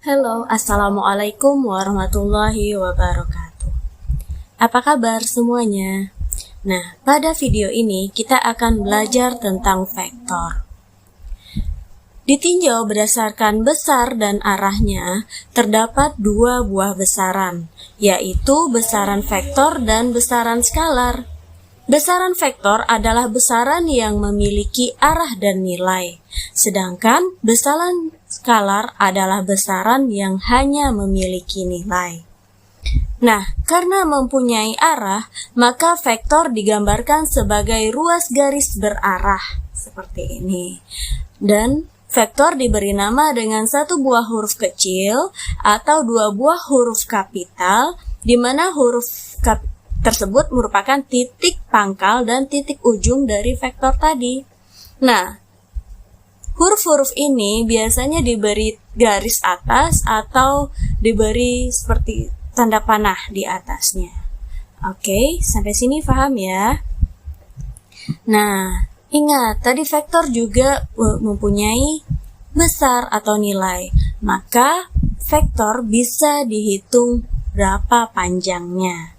Halo, Assalamualaikum warahmatullahi wabarakatuh. Apa kabar semuanya? Nah, pada video ini kita akan belajar tentang vektor. Ditinjau berdasarkan besar dan arahnya, terdapat dua buah besaran, yaitu besaran vektor dan besaran skalar. Besaran vektor adalah besaran yang memiliki arah dan nilai, sedangkan besaran skalar adalah besaran yang hanya memiliki nilai. Nah, karena mempunyai arah, maka vektor digambarkan sebagai ruas garis berarah, seperti ini. Dan vektor diberi nama dengan satu buah huruf kecil atau dua buah huruf kapital, di mana huruf tersebut merupakan titik pangkal dan titik ujung dari vektor tadi. Nah, huruf-huruf ini biasanya diberi garis atas atau diberi seperti tanda panah di atasnya. Oke, sampai sini paham ya? Nah, ingat tadi vektor juga mempunyai besar atau nilai. Maka vektor bisa dihitung berapa panjangnya.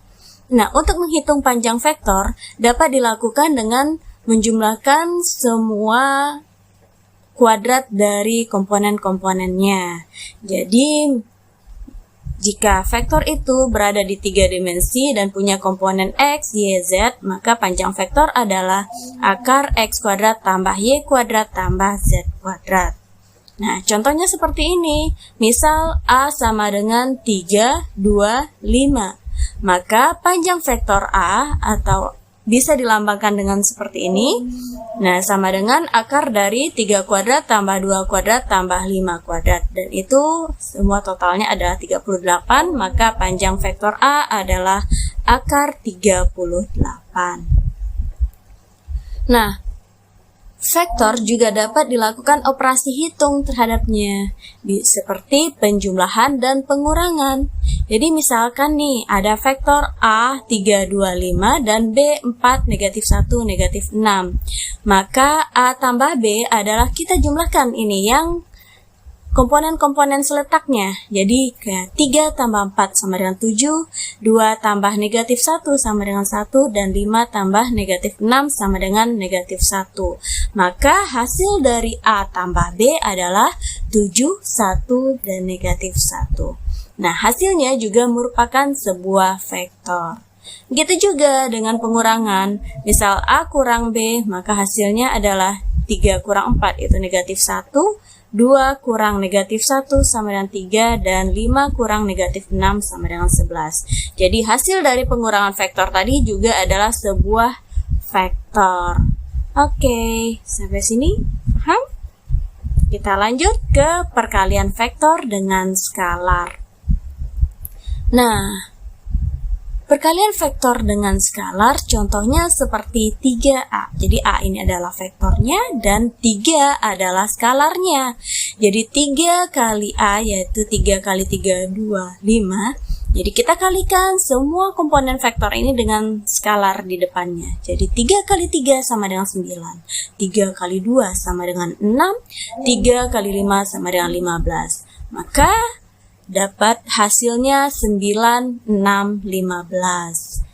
Nah, untuk menghitung panjang vektor dapat dilakukan dengan menjumlahkan semua kuadrat dari komponen-komponennya. Jadi, jika vektor itu berada di 3 dimensi dan punya komponen X, Y, Z, maka panjang vektor adalah akar X kuadrat tambah Y kuadrat tambah Z kuadrat. Nah, contohnya seperti ini. Misal A sama dengan 3, 2, 5. Maka panjang vektor A atau bisa dilambangkan dengan seperti ini. Nah, sama dengan akar dari 3 kuadrat tambah 2 kuadrat tambah 5 kuadrat. Dan itu semua totalnya adalah 38, maka panjang vektor A adalah akar 38. Nah, vektor juga dapat dilakukan operasi hitung terhadapnya, seperti penjumlahan dan pengurangan. Jadi misalkan nih, ada vektor A 3, 2, 5 dan B 4, negatif 1, negatif 6. Maka A tambah B adalah kita jumlahkan ini yang komponen-komponen seletaknya. Jadi 3 tambah 4 sama dengan 7, 2 tambah negatif 1 sama dengan 1, dan 5 tambah negatif 6 sama dengan negatif 1. Maka hasil dari A tambah B adalah 7, 1, dan negatif 1. Nah, hasilnya juga merupakan sebuah vektor. Begitu juga dengan pengurangan. Misal A kurang B, maka hasilnya adalah 3 kurang 4, itu negatif 1, 2 kurang negatif 1 sama dengan 3, dan 5 kurang negatif 6 sama dengan 11. Jadi hasil dari pengurangan vektor tadi juga adalah sebuah vektor. Oke, sampai sini paham? Kita lanjut ke perkalian vektor dengan skalar. Nah, perkalian vektor dengan skalar contohnya seperti 3A. Jadi A ini adalah vektornya dan 3 adalah skalarnya. Jadi 3 kali A yaitu 3 kali 3, 2, 5. Jadi kita kalikan semua komponen vektor ini dengan skalar di depannya. Jadi 3 kali 3 sama dengan 9. 3 kali 2 sama dengan 6. 3 kali 5 sama dengan 15. Maka dapat hasilnya 9, 6, 15.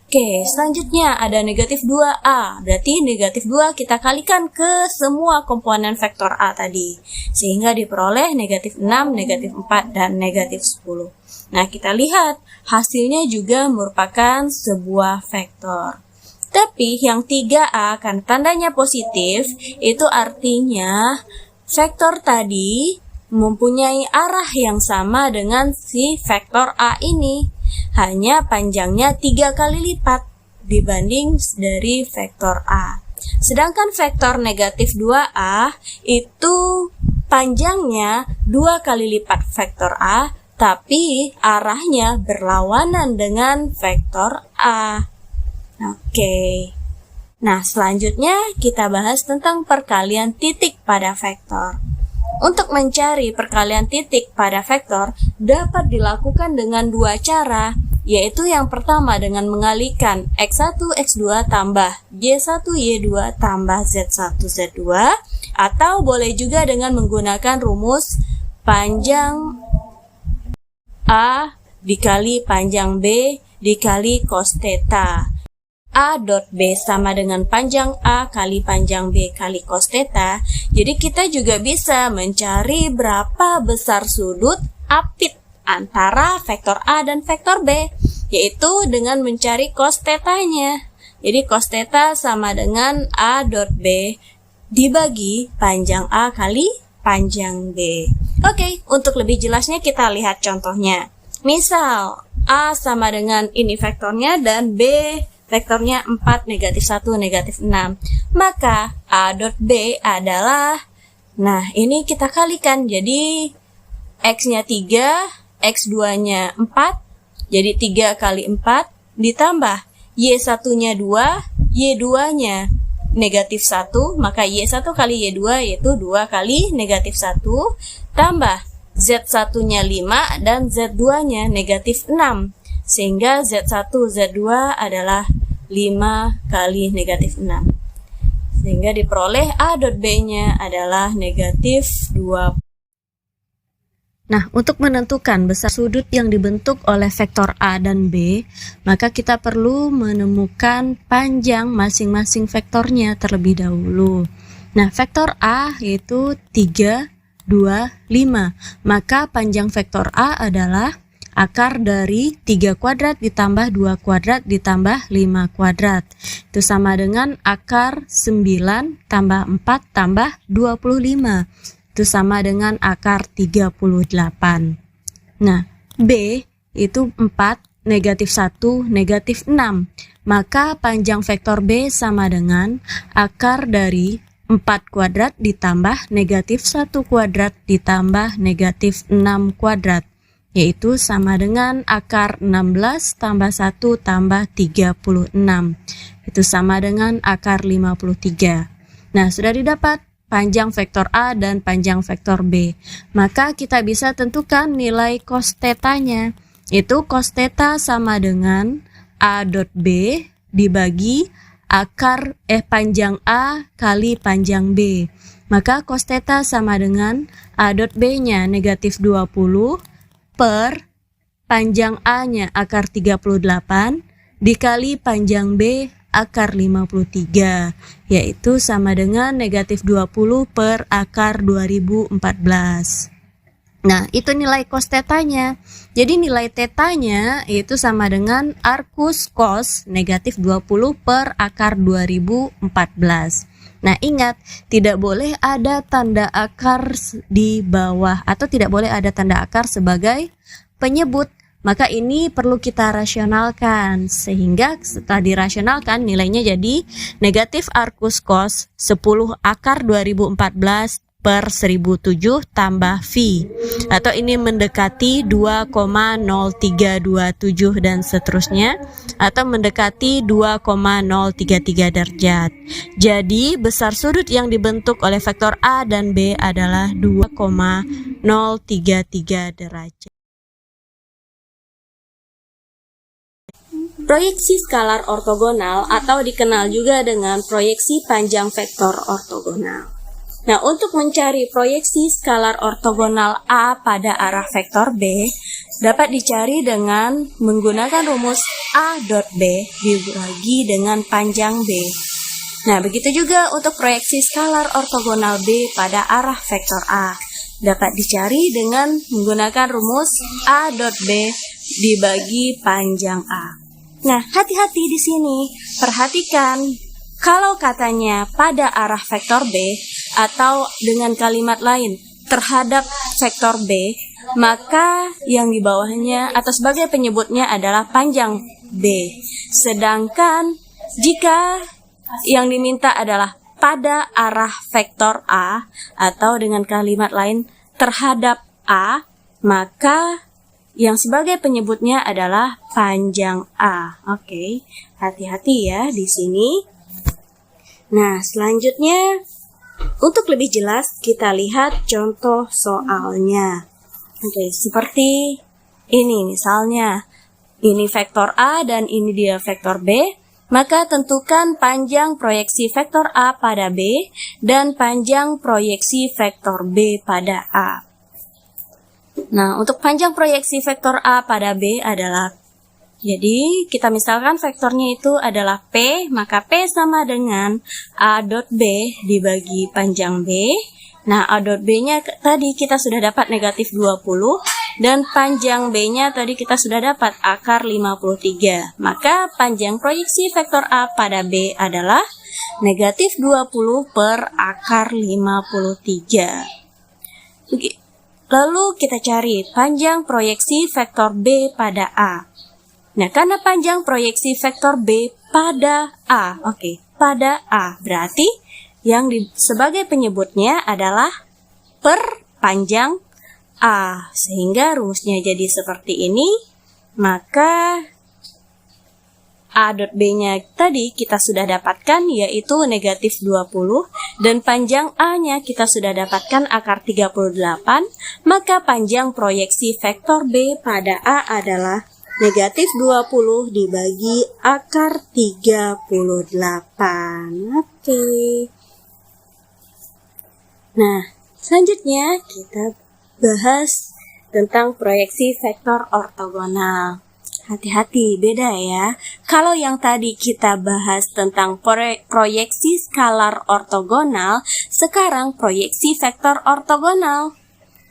Oke, selanjutnya ada negatif 2A. Berarti negatif 2 kita kalikan ke semua komponen vektor A tadi. Sehingga diperoleh negatif 6, negatif 4, dan negatif 10. Nah, kita lihat hasilnya juga merupakan sebuah vektor. Tapi yang 3A kan tandanya positif, itu artinya vektor tadi mempunyai arah yang sama dengan si vektor A ini. Hanya panjangnya 3 kali lipat dibanding dari vektor A. Sedangkan vektor negatif 2A itu panjangnya 2 kali lipat vektor A, tapi arahnya berlawanan dengan vektor A. Oke. Nah, selanjutnya kita bahas tentang perkalian titik pada vektor. Untuk mencari perkalian titik pada vektor dapat dilakukan dengan dua cara, yaitu yang pertama dengan mengalikan X1, X2 tambah Y1, Y2 tambah Z1, Z2, atau boleh juga dengan menggunakan rumus panjang A dikali panjang B dikali cos theta. A dot B sama dengan panjang A kali panjang B kali cos theta. Jadi kita juga bisa mencari berapa besar sudut apit antara vektor A dan vektor B, yaitu dengan mencari cos theta-nya. Jadi cos theta sama dengan A dot B dibagi panjang A kali panjang B. Oke, untuk lebih jelasnya kita lihat contohnya. Misal A sama dengan ini vektornya dan B vektornya 4, negatif 1, negatif 6. Maka A dot B adalah, nah ini kita kalikan, jadi X-nya 3, X2-nya 4, jadi 3 kali 4, ditambah Y1-nya 2, Y2-nya negatif 1, maka Y1 kali Y2 yaitu 2 kali negatif 1, tambah Z1-nya 5 dan Z2-nya negatif 6. Sehingga Z1, Z2 adalah 5 kali negatif 6. Sehingga diperoleh A dot B-nya adalah negatif 20. Nah, untuk menentukan besar sudut yang dibentuk oleh vektor A dan B, maka kita perlu menemukan panjang masing-masing vektornya terlebih dahulu. Nah, vektor A yaitu 3, 2, 5. Maka panjang vektor A adalah akar dari 3 kuadrat ditambah 2 kuadrat ditambah 5 kuadrat. Itu sama dengan akar 9 tambah 4 tambah 25. Itu sama dengan akar 38. Nah, B itu 4, negatif 1, negatif 6. Maka panjang vektor B sama dengan akar dari 4 kuadrat ditambah negatif 1 kuadrat ditambah negatif 6 kuadrat. Yaitu sama dengan akar 16 tambah 1 tambah 36. Itu sama dengan akar 53. Nah, sudah didapat panjang vektor A dan panjang vektor B. Maka kita bisa tentukan nilai cos theta-nya. Itu cos theta sama dengan A dot B dibagi akar panjang A kali panjang B. Maka cos theta sama dengan A dot B-nya negatif 20 per panjang A-nya akar 38 dikali panjang B akar 53, yaitu sama dengan negatif 20 per akar 2014. Nah, itu nilai cos theta-nya. Jadi nilai theta-nya itu sama dengan arcus cos negatif 20 per akar 2014. Nah, ingat, tidak boleh ada tanda akar di bawah atau tidak boleh ada tanda akar sebagai penyebut. Maka ini perlu kita rasionalkan, sehingga setelah dirasionalkan nilainya jadi negatif arcus cos 10 akar 2014 per 1007 tambah V, atau ini mendekati 2,0327 dan seterusnya, atau mendekati 2,033 derajat. Jadi besar sudut yang dibentuk oleh vektor A dan B adalah 2,033 derajat. Proyeksi skalar ortogonal atau dikenal juga dengan proyeksi panjang vektor ortogonal. Nah, untuk mencari proyeksi skalar ortogonal A pada arah vektor B dapat dicari dengan menggunakan rumus A dot B dibagi dengan panjang B. Nah, begitu juga untuk proyeksi skalar ortogonal B pada arah vektor A dapat dicari dengan menggunakan rumus A dot B dibagi panjang A. Nah, hati-hati di sini. Perhatikan, kalau katanya pada arah vektor B atau dengan kalimat lain terhadap vektor B, maka yang di bawahnya atau sebagai penyebutnya adalah panjang B. Sedangkan jika yang diminta adalah pada arah vektor A atau dengan kalimat lain terhadap A, maka yang sebagai penyebutnya adalah panjang A. Oke, hati-hati ya di sini. Nah, selanjutnya untuk lebih jelas kita lihat contoh soalnya. Oke, seperti ini misalnya. Ini vektor A dan ini dia vektor B. Maka tentukan panjang proyeksi vektor A pada B dan panjang proyeksi vektor B pada A. Nah, untuk panjang proyeksi vektor A pada B adalah, jadi kita misalkan vektornya itu adalah P, maka P sama dengan A dot B dibagi panjang B. Nah, A dot B-nya tadi kita sudah dapat negatif 20, dan panjang B-nya tadi kita sudah dapat akar 53. Maka panjang proyeksi vektor A pada B adalah negatif 20 per akar 53. Lalu kita cari panjang proyeksi vektor B pada A. Nah, karena panjang proyeksi vektor B pada A, pada A, berarti yang sebagai penyebutnya adalah per panjang A. Sehingga rumusnya jadi seperti ini, maka A dot B-nya tadi kita sudah dapatkan yaitu negatif 20, dan panjang A-nya kita sudah dapatkan akar 38, maka panjang proyeksi vektor B pada A adalah negatif 20 dibagi akar 38. Nah, selanjutnya kita bahas tentang proyeksi vektor ortogonal. Hati-hati, beda ya. Kalau yang tadi kita bahas tentang proyeksi skalar ortogonal, sekarang proyeksi vektor ortogonal.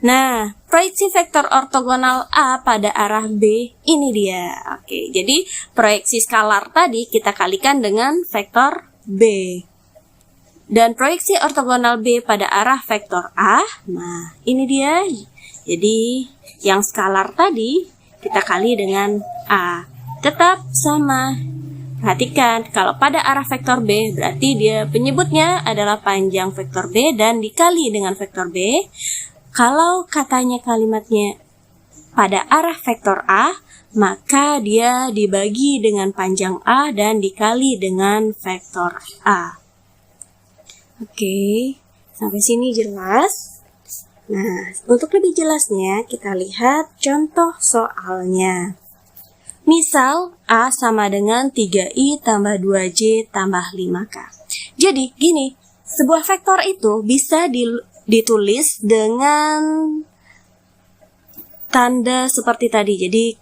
Nah, proyeksi vektor ortogonal A pada arah B, ini dia. Jadi proyeksi skalar tadi kita kalikan dengan vektor B. Dan proyeksi ortogonal B pada arah vektor A, nah ini dia. Jadi yang skalar tadi kita kali dengan A, tetap sama. Perhatikan, kalau pada arah vektor B, berarti dia penyebutnya adalah panjang vektor B dan dikali dengan vektor B. Kalau katanya kalimatnya pada arah vektor A, maka dia dibagi dengan panjang A dan dikali dengan vektor A. Sampai sini jelas? Nah, untuk lebih jelasnya kita lihat contoh soalnya. Misal A sama dengan 3I tambah 2J tambah 5K. Jadi gini, sebuah vektor itu bisa ditulis dengan tanda seperti tadi. Jadi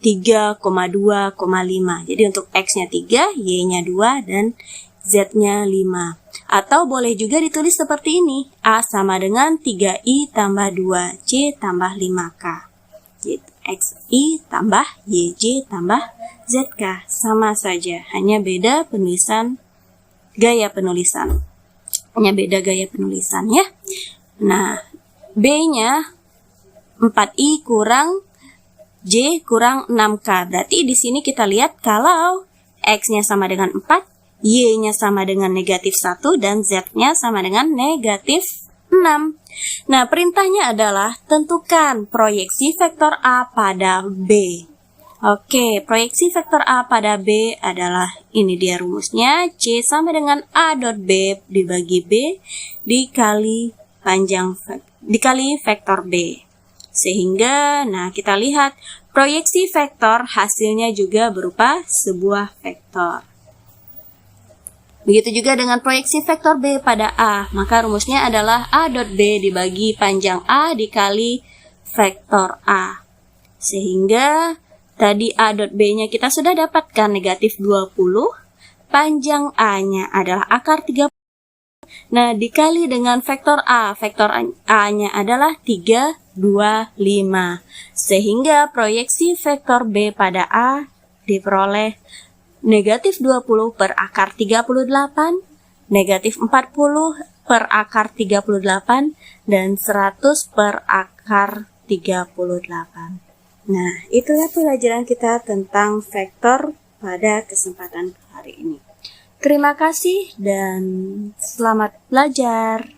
3,2,5. Jadi untuk X-nya 3, Y-nya 2, dan Z-nya 5. Atau boleh juga ditulis seperti ini. A sama dengan 3I tambah 2C tambah 5K. XI tambah YJ tambah ZK. Sama saja, hanya beda gaya penulisan. Ya. Nah, B-nya 4I kurang J kurang 6K. Berarti di sini kita lihat kalau X-nya sama dengan 4, Y-nya sama dengan negatif 1, dan Z-nya sama dengan negatif 6. Nah, perintahnya adalah tentukan proyeksi vektor A pada B. Proyeksi vektor A pada B adalah, ini dia rumusnya, C sama dengan A dot B dibagi B dikali vektor B. Sehingga, nah kita lihat, proyeksi vektor hasilnya juga berupa sebuah vektor. Begitu juga dengan proyeksi vektor B pada A, maka rumusnya adalah A dot B dibagi panjang A dikali vektor A. Sehingga tadi A dot B-nya kita sudah dapatkan negatif 20, panjang A-nya adalah akar 30. Nah, dikali dengan vektor A-nya adalah 3, 2, 5. Sehingga proyeksi vektor B pada A diperoleh negatif 20 per akar 38, negatif 40 per akar 38, dan 100 per akar 38. Nah, itulah pelajaran kita tentang vektor pada kesempatan hari ini. Terima kasih dan selamat belajar.